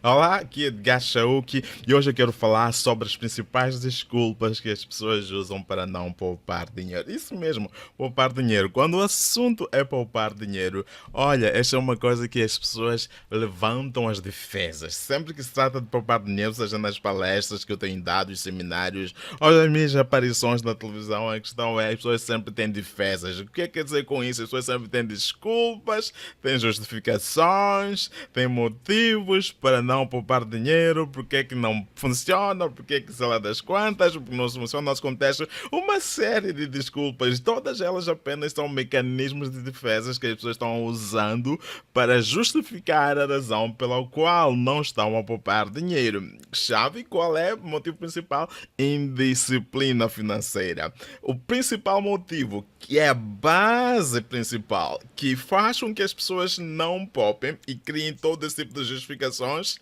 Olá, aqui é Edgar Shauki e hoje eu quero falar sobre as principais desculpas que as pessoas usam para não poupar dinheiro. Isso mesmo, poupar dinheiro. Quando o assunto é poupar dinheiro, olha, esta é uma coisa que as pessoas levantam as defesas. Sempre que se trata de poupar dinheiro, seja nas palestras que eu tenho dado, os seminários, ou nas minhas aparições na televisão, a questão é as pessoas sempre têm defesas. O que é que quer dizer com isso? As pessoas sempre têm desculpas, têm justificações, têm motivos para não poupar dinheiro, porque é que não funciona, porque é que sei lá das quantas, porque não funciona no nosso contexto, uma série de desculpas, todas elas apenas são mecanismos de defesa que as pessoas estão usando para justificar a razão pela qual não estão a poupar dinheiro. Chave, qual é o motivo principal? Indisciplina financeira. O principal motivo, que é a base principal, que faz com que as pessoas não poupem e criem todo esse tipo de justificações,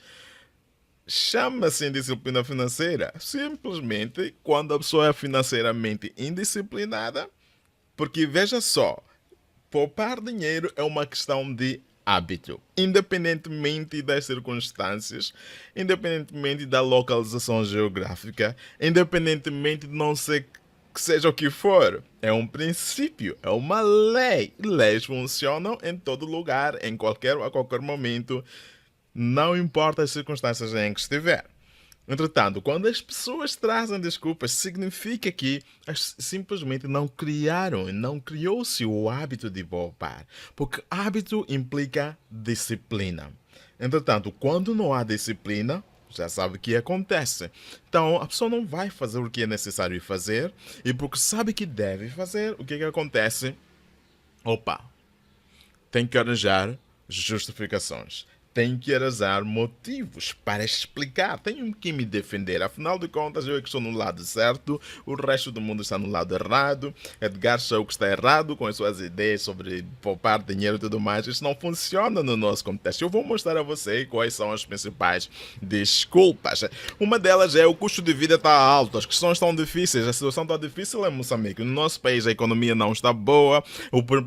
chama-se indisciplina financeira. Simplesmente quando a pessoa é financeiramente indisciplinada, porque veja só, poupar dinheiro é uma questão de hábito, independentemente das circunstâncias, independentemente da localização geográfica, independentemente de não ser que seja o que for. É um princípio, é uma lei. Leis funcionam em todo lugar, a qualquer momento, não importa as circunstâncias em que estiver. Entretanto, quando as pessoas trazem desculpas, significa que simplesmente não criaram, não criou-se o hábito de poupar. Porque hábito implica disciplina. Entretanto, quando não há disciplina, já sabe o que acontece. Então, a pessoa não vai fazer o que é necessário fazer, e porque sabe que deve fazer, o que acontece? Opa, tem que arranjar justificações. Tem que arranjar motivos para explicar. Tenho que me defender. Afinal de contas, eu é que estou no lado certo, o resto do mundo está no lado errado. Edgar Show que está errado com as suas ideias sobre poupar dinheiro e tudo mais. Isso não funciona no nosso contexto. Eu vou mostrar a você quais são as principais desculpas. Uma delas é o custo de vida está alto, as questões estão difíceis, a situação está difícil em Moçambique. No nosso país a economia não está boa.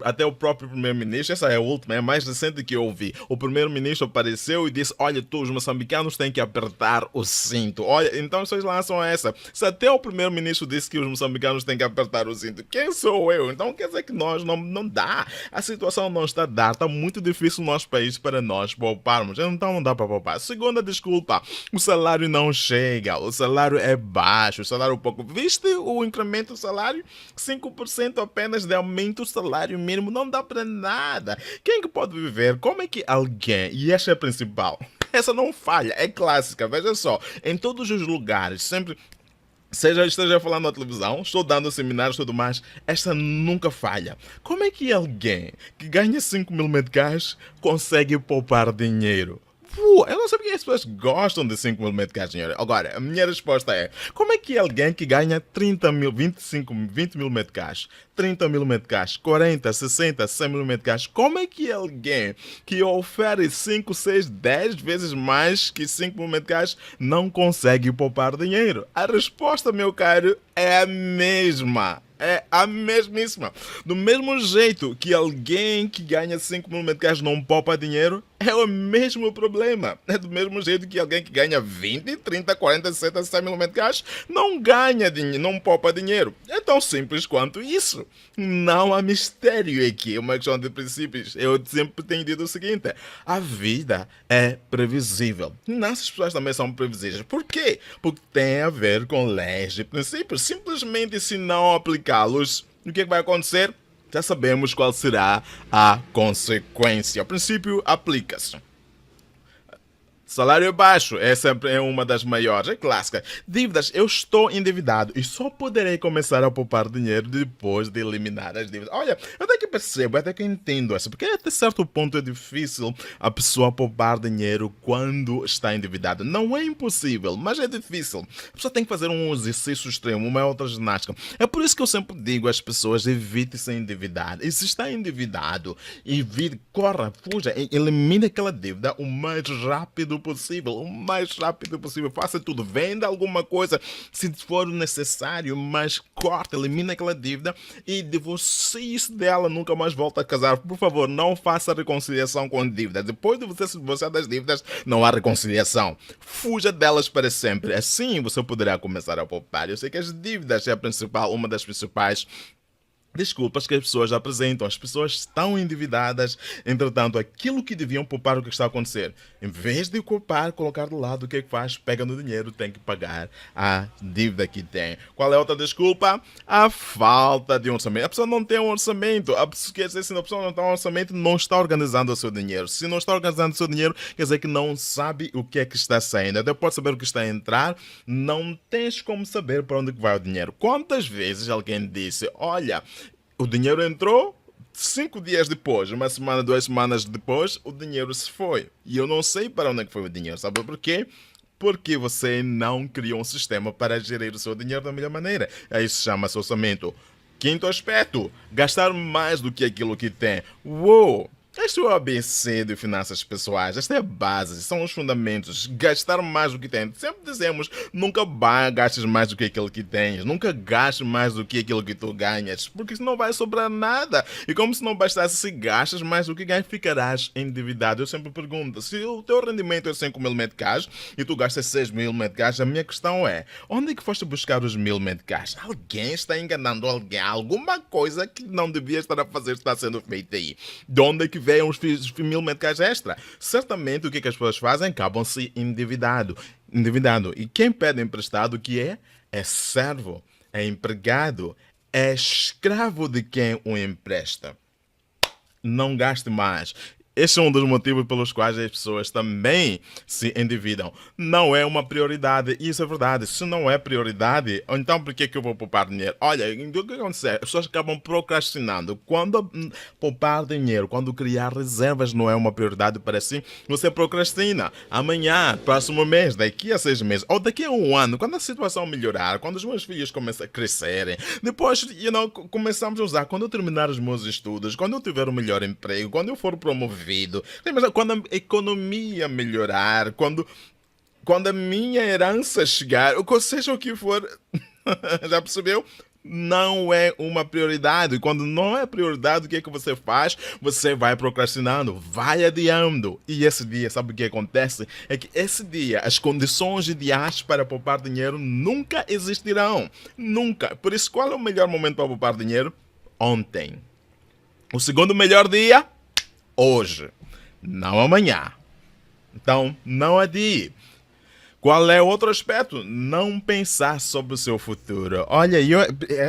Até o próprio primeiro-ministro, essa é a última, é a mais recente que eu ouvi. O primeiro-ministro apareceu e disse: olha, tu, os moçambicanos têm que apertar o cinto. Olha, então vocês lançam essa. Se até o primeiro-ministro disse que os moçambicanos têm que apertar o cinto, quem sou eu? Então quer dizer que nós não dá. A situação não está a dar, está muito difícil no nosso país para nós pouparmos. Então não dá para poupar. Segunda desculpa, o salário não chega, o salário é baixo, o salário é pouco. Viste o incremento do salário? 5% apenas de aumento do salário mínimo não dá para nada. Quem que pode viver? Como é que alguém, e esta é a principal, essa não falha, é clássica, veja só, em todos os lugares, sempre seja esteja falando na televisão, estou dando seminários e tudo mais, esta nunca falha. Como é que alguém que ganha 5 mil meticais consegue poupar dinheiro? Eu não sei porque as pessoas gostam de 5 mil meticais de dinheiro. Agora, a minha resposta é: como é que alguém que ganha 30 mil, 25, 20 mil meticais, 30 mil meticais, 40, 60, 100 mil meticais, como é que alguém que oferece 5, 6, 10 vezes mais que 5 mil meticais não consegue poupar dinheiro? A resposta, meu caro, é a mesma. É a mesmíssima. Do mesmo jeito que alguém que ganha 5 mil meticais não poupa dinheiro, é o mesmo problema. É do mesmo jeito que alguém que ganha 20, 30, 40, 60, 100 mil meticais não ganha dinheiro, não poupa dinheiro. É tão simples quanto isso. Não há mistério aqui. É uma questão de princípios. Eu sempre tenho dito o seguinte: a vida é previsível. Nossas pessoas também são previsíveis. Por quê? Porque tem a ver com leis e princípios. Simplesmente se não aplicá-los, o que vai acontecer? Já sabemos qual será a consequência. O princípio aplica-se. Salário baixo é sempre uma das maiores, é clássica. Dívidas, eu estou endividado e só poderei começar a poupar dinheiro depois de eliminar as dívidas. Olha, eu até que percebo, até que entendo essa, porque até certo ponto é difícil a pessoa poupar dinheiro quando está endividada. Não é impossível, mas é difícil. A pessoa tem que fazer um exercício extremo, uma outra ginástica. É por isso que eu sempre digo às pessoas: evite se endividar. E se está endividado, evite, corra, fuja, elimine aquela dívida o mais rápido possível, o mais rápido possível. Faça tudo, venda alguma coisa se for necessário, mas corta, elimina aquela dívida e divorcie-se dela. Nunca mais volta a casar. Por favor, não faça reconciliação com dívidas. Depois de você se divorciar das dívidas, não há reconciliação. Fuja delas para sempre. Assim você poderá começar a poupar. Eu sei que as dívidas é uma das principais desculpas que as pessoas apresentam. As pessoas estão endividadas, entretanto, aquilo que deviam poupar, o que está a acontecer? Em vez de poupar, colocar do lado, o que é que faz? Pega no dinheiro, tem que pagar a dívida que tem. Qual é a outra desculpa? A falta de um orçamento. A pessoa não tem um orçamento. Quer dizer, se a pessoa não tem um orçamento, não está organizando o seu dinheiro. Se não está organizando o seu dinheiro, quer dizer que não sabe o que é que está saindo. Até pode saber o que está a entrar, não tens como saber para onde vai o dinheiro. Quantas vezes alguém disse, olha, o dinheiro entrou, 5 dias depois, uma semana, 2 semanas depois, o dinheiro se foi. E eu não sei para onde é que foi o dinheiro. Sabe por quê? Porque você não criou um sistema para gerir o seu dinheiro da melhor maneira. Aí se chama orçamento. Quinto aspecto, gastar mais do que aquilo que tem. Uou! Este é o ABC de finanças pessoais. Esta é a base, são os fundamentos. Gastar mais do que tem. Sempre dizemos, nunca gastes mais do que aquilo que tens. Nunca gastes mais do que aquilo que tu ganhas. Porque senão vai sobrar nada. E como se não bastasse, se gastas mais do que ganhas, ficarás endividado. Eu sempre pergunto, se o teu rendimento é 5 mil meticais e tu gastas 6 mil meticais, a minha questão é, onde é que foste buscar os 1000 meticais? Alguém está enganando alguém. Alguma coisa que não devia estar a fazer está sendo feita aí. De onde é que veem uns 1000 meticais extra? Certamente o que as pessoas fazem? Acabam se endividando. E quem pede emprestado, o que é? É servo, é empregado, é escravo de quem o empresta. Não gaste mais. Este é um dos motivos pelos quais as pessoas também se endividam. Não é uma prioridade. Isso é verdade. Se não é prioridade, então por que eu vou poupar dinheiro? Olha, o que acontece? As pessoas acabam procrastinando. Quando poupar dinheiro, quando criar reservas não é uma prioridade para si, você procrastina. Amanhã, próximo mês, daqui a 6 meses, ou daqui a um ano, quando a situação melhorar, quando os meus filhos começam a crescerem, depois começamos a usar, quando eu terminar os meus estudos, quando eu tiver um melhor emprego, quando eu for promovido, quando a economia melhorar, quando a minha herança chegar, seja o que for, já percebeu? Não é uma prioridade. E quando não é prioridade, o que é que você faz? Você vai procrastinando, vai adiando. E esse dia, sabe o que acontece? É que esse dia, as condições ideais para poupar dinheiro nunca existirão. Nunca. Por isso, qual é o melhor momento para poupar dinheiro? Ontem. O segundo melhor dia? Hoje, não amanhã. Então, não adie. Qual é o outro aspecto? Não pensar sobre o seu futuro. Olha,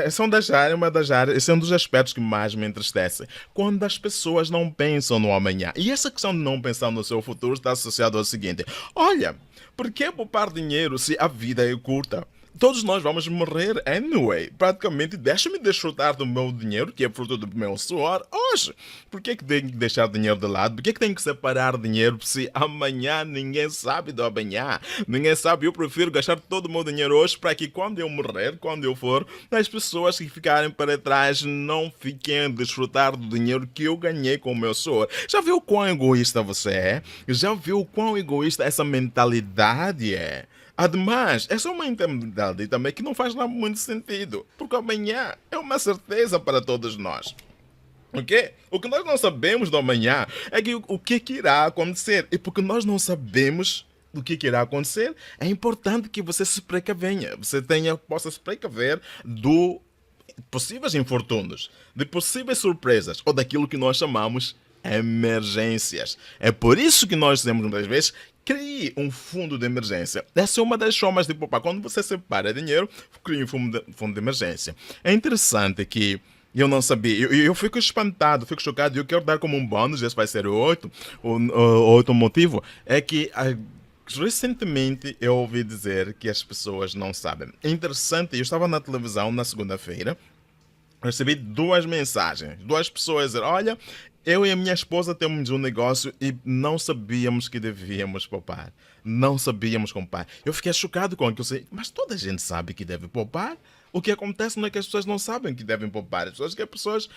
esse é um dos aspectos que mais me entristece. Quando as pessoas não pensam no amanhã. E essa questão de não pensar no seu futuro está associada ao seguinte. Olha, por que poupar dinheiro se a vida é curta? Todos nós vamos morrer anyway. Praticamente, deixa-me desfrutar do meu dinheiro, que é fruto do meu suor, hoje. Por que tenho que deixar dinheiro de lado? Por que tenho que separar dinheiro se amanhã ninguém sabe do amanhã? Ninguém sabe. Eu prefiro gastar todo o meu dinheiro hoje para que quando eu morrer, quando eu for, as pessoas que ficarem para trás não fiquem a desfrutar do dinheiro que eu ganhei com o meu suor. Já viu quão egoísta você é? Já viu quão egoísta essa mentalidade é? Ademais, essa é uma mentalidade também que não faz lá muito sentido, porque amanhã é uma certeza para todos nós. Ok? O que nós não sabemos do amanhã é que o que irá acontecer. E porque nós não sabemos do que irá acontecer, é importante que você se precavenha. Você possa se precaver do possíveis infortúnios, de possíveis surpresas ou daquilo que nós chamamos emergências. É por isso que nós dizemos muitas vezes, crie um fundo de emergência. Essa é uma das formas de poupar. Quando você separa dinheiro, crie um fundo de emergência. É interessante que eu não sabia. Eu fico espantado, fico chocado. E eu quero dar como um bônus, esse vai ser o outro motivo, é que recentemente eu ouvi dizer que as pessoas não sabem. É interessante, eu estava na televisão na segunda-feira, recebi 2 mensagens, 2 pessoas dizer, olha, eu e a minha esposa temos um negócio e não sabíamos que devíamos poupar. Não sabíamos poupar. Eu fiquei chocado com aquilo. Mas toda a gente sabe que deve poupar. O que acontece não é que as pessoas não sabem que devem poupar. As pessoas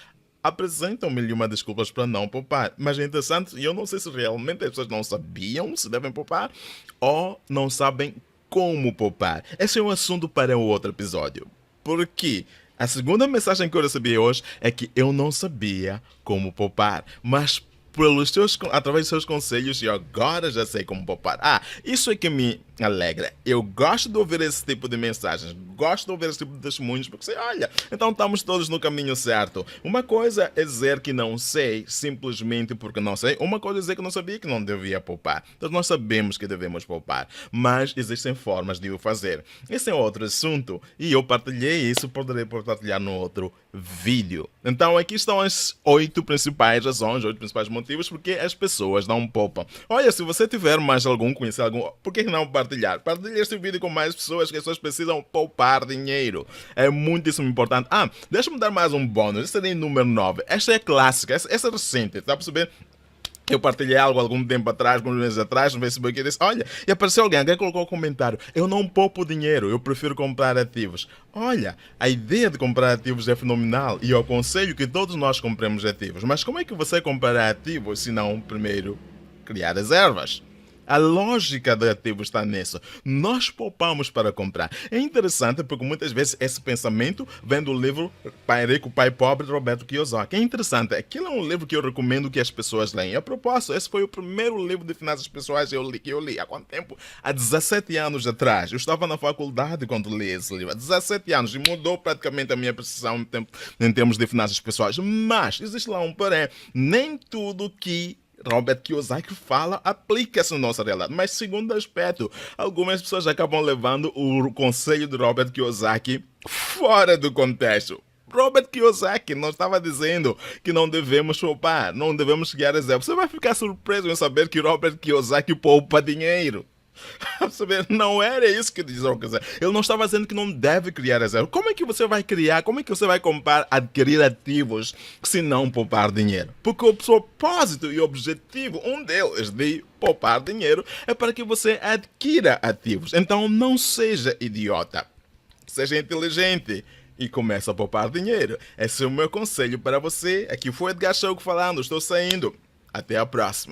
apresentam mil e uma desculpas para não poupar. Mas é interessante, e eu não sei se realmente as pessoas não sabiam se devem poupar ou não sabem como poupar. Esse é um assunto para um outro episódio. Porque a segunda mensagem que eu recebi hoje é que eu não sabia como poupar, mas através dos seus conselhos, eu agora já sei como poupar. Isso é que me alegra. Eu gosto de ouvir esse tipo de mensagens, gosto de ouvir esse tipo de testemunhos, porque você olha, então estamos todos no caminho certo. Uma coisa é dizer que não sei, simplesmente porque não sei. Uma coisa é dizer que não sabia que não devia poupar. Então nós sabemos que devemos poupar, mas existem formas de o fazer. Esse é outro assunto e eu partilhei isso, poderei partilhar no outro vídeo. Então aqui estão as 8 principais razões, 8 principais motivos porque as pessoas não poupam. Olha, se você tiver mais algum, conhecer algum, por que não partilhar? Partilhe este vídeo com mais pessoas, que as pessoas precisam poupar dinheiro. É muitíssimo importante. Deixa-me dar mais um bônus. Esse é o número 9. Esta é clássica, essa é recente, está a perceber? Eu partilhei algo algum tempo atrás, alguns meses atrás, no Facebook, e disse, olha, e apareceu alguém colocou um comentário, eu não poupo dinheiro, eu prefiro comprar ativos. Olha, a ideia de comprar ativos é fenomenal e eu aconselho que todos nós compremos ativos. Mas como é que você comprará ativos se não primeiro criar reservas? A lógica do ativo está nisso. Nós poupamos para comprar. É interessante porque muitas vezes esse pensamento vem do livro Pai Rico, Pai Pobre, de Roberto Kiyosaki. É interessante. Aquilo é um livro que eu recomendo que as pessoas leiam. A propósito, esse foi o primeiro livro de finanças pessoais que eu li. Há quanto tempo? Há 17 anos atrás. Eu estava na faculdade quando li esse livro. Há 17 anos. E mudou praticamente a minha percepção em termos de finanças pessoais. Mas existe lá um porém. Nem tudo que Robert Kiyosaki fala, aplica-se na nossa realidade. Mas segundo aspecto, algumas pessoas acabam levando o conselho de Robert Kiyosaki fora do contexto. Robert Kiyosaki não estava dizendo que não devemos poupar, não devemos criar reserva. Você vai ficar surpreso em saber que Robert Kiyosaki poupa dinheiro. Não era isso que diz. Ele não estava dizendo que não deve criar reserva. Como é que você vai criar? Como é que você vai comprar, adquirir ativos se não poupar dinheiro? Porque o propósito e objetivo, um deles de poupar dinheiro, é para que você adquira ativos. Então não seja idiota. Seja inteligente e comece a poupar dinheiro. Esse é o meu conselho para você. Aqui foi Edgar Show falando. Estou saindo. Até a próxima.